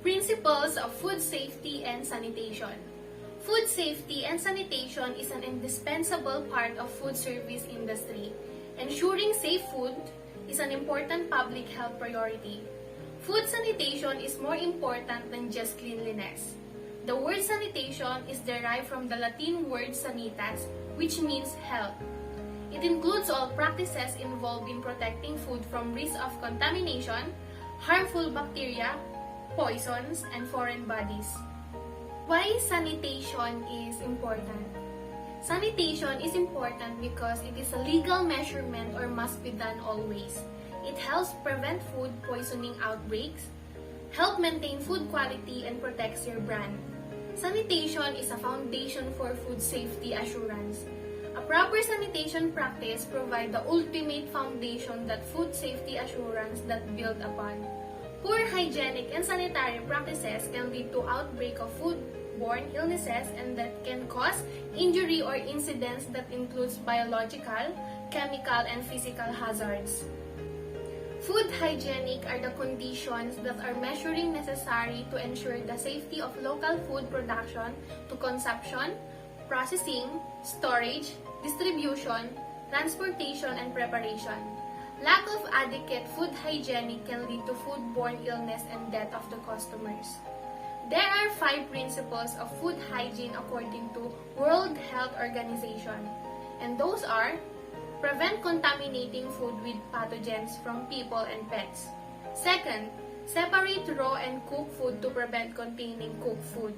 Principles of food safety and sanitation. Food safety and sanitation is an indispensable part of food service industry. Ensuring safe food is an important public health priority. Food sanitation is more important than just cleanliness. The word sanitation is derived from the Latin word sanitas, which means health. It includes all practices involved in protecting food from risk of contamination, harmful bacteria, poisons, and foreign bodies. Why sanitation is important? Sanitation is important because it is a legal measurement or must be done always. It helps prevent food poisoning outbreaks, help maintain food quality, and protects your brand. Sanitation is a foundation for food safety assurance. A proper sanitation practice provides the ultimate foundation that food safety assurance that build upon. Poor hygienic and sanitary practices can lead to outbreak of foodborne illnesses and that can cause injury or incidents that includes biological, chemical, and physical hazards. Food hygienic are the conditions that are measuring necessary to ensure the safety of local food production to consumption, processing, storage, distribution, transportation, and preparation. Lack of adequate food hygiene can lead to foodborne illness and death of the customers. There are 5 principles of food hygiene according to World Health Organization, and those are: prevent contaminating food with pathogens from people and pets. Second, separate raw and cooked food to prevent containing cooked food.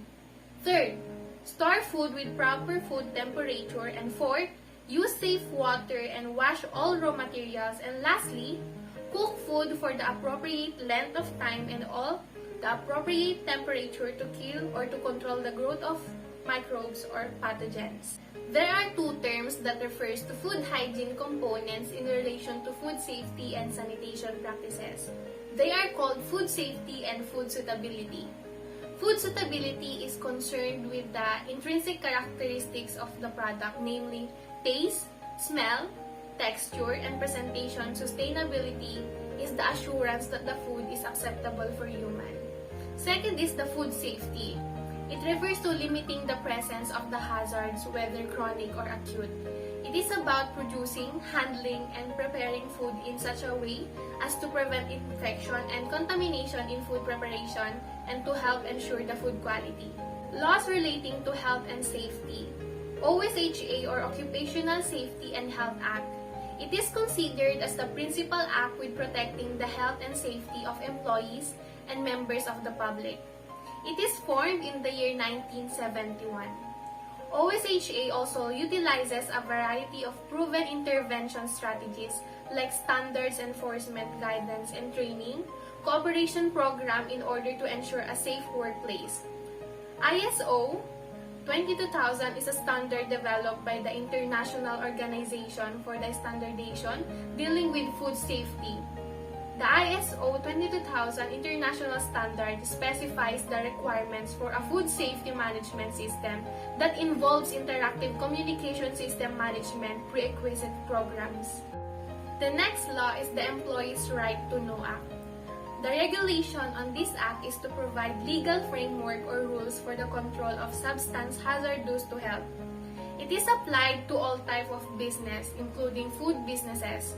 Third, store food with proper food temperature. And fourth, use safe water and wash all raw materials. And lastly, cook food for the appropriate length of time and all the appropriate temperature to kill or to control the growth of microbes or pathogens. There are 2 terms that refers to food hygiene components in relation to food safety and sanitation practices. They are called food safety and food suitability. Food suitability is concerned with the intrinsic characteristics of the product, namely taste, smell, texture, and presentation. Sustainability is the assurance that the food is acceptable for human. Second is the food safety. It refers to limiting the presence of the hazards, whether chronic or acute. It is about producing, handling, and preparing food in such a way as to prevent infection and contamination in food preparation and to help ensure the food quality. Laws relating to health and safety. OSHA or Occupational Safety and Health Act. It is considered as the principal act with protecting the health and safety of employees and members of the public. It is formed in the year 1971. OSHA also utilizes a variety of proven intervention strategies like standards enforcement, guidance and training, cooperation program in order to ensure a safe workplace. ISO 22000 is a standard developed by the International Organization for the Standardization dealing with food safety. The ISO 22000 International Standard specifies the requirements for a food safety management system that involves interactive communication system management prerequisite programs. The next law is the Employees' Right to Know Act. The regulation on this act is to provide legal framework or rules for the control of substance hazardous to health. It is applied to all types of business, including food businesses.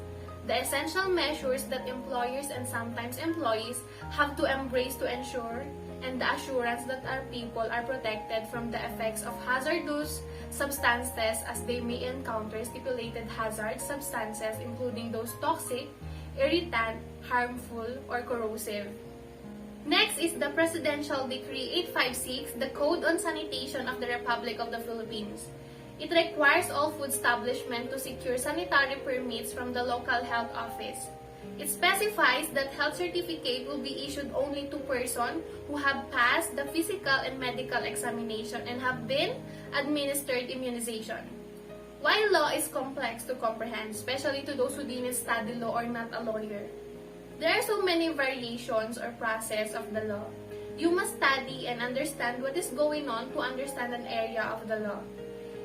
The essential measures that employers and sometimes employees have to embrace to ensure and the assurance that our people are protected from the effects of hazardous substances as they may encounter stipulated hazard substances including those toxic, irritant, harmful, or corrosive. Next is the Presidential Decree 856, the Code on Sanitation of the Republic of the Philippines. It requires all food establishments to secure sanitary permits from the local health office. It specifies that health certificate will be issued only to persons who have passed the physical and medical examination and have been administered immunization. While law is complex to comprehend, especially to those who didn't study law or not a lawyer, there are so many variations or process of the law. You must study and understand what is going on to understand an area of the law.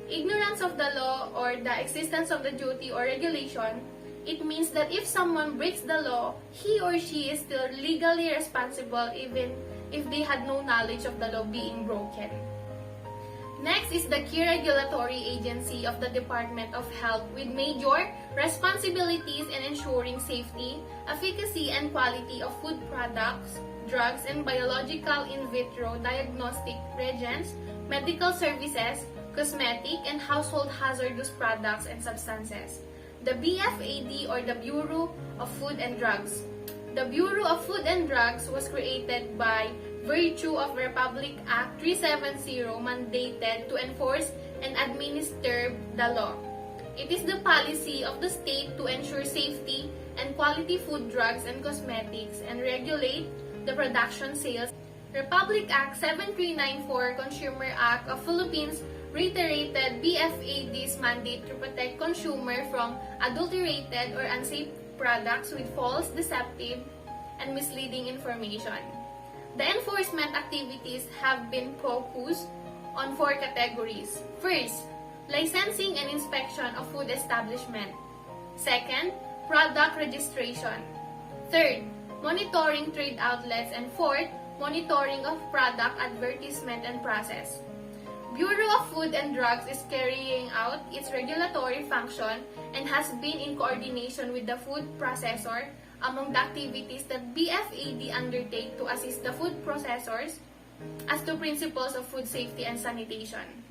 Ignorance of the law or the existence of the duty or regulation, it means that if someone breaks the law, he or she is still legally responsible even if they had no knowledge of the law being broken. Next is the key regulatory agency of the Department of Health with major responsibilities in ensuring safety, efficacy, and quality of food products, drugs, and biological in vitro diagnostic reagents, medical services, cosmetic, and household hazardous products and substances. The BFAD, or the Bureau of Food and Drugs. The Bureau of Food and Drugs was created by virtue of Republic Act 370 mandated to enforce and administer the law. It is the policy of the state to ensure safety and quality food, drugs, and cosmetics and regulate the production, sales. Republic Act 7394 Consumer Act of Philippines reiterated BFAD's mandate to protect consumer from adulterated or unsafe products with false, deceptive, and misleading information. The enforcement activities have been focused on 4 categories. First, licensing and inspection of food establishment. Second, product registration. Third, monitoring trade outlets. And fourth, monitoring of product advertisement and process. Bureau of Food and Drugs is carrying out its regulatory function and has been in coordination with the food processor among the activities that BFAD undertake to assist the food processors as to principles of food safety and sanitation.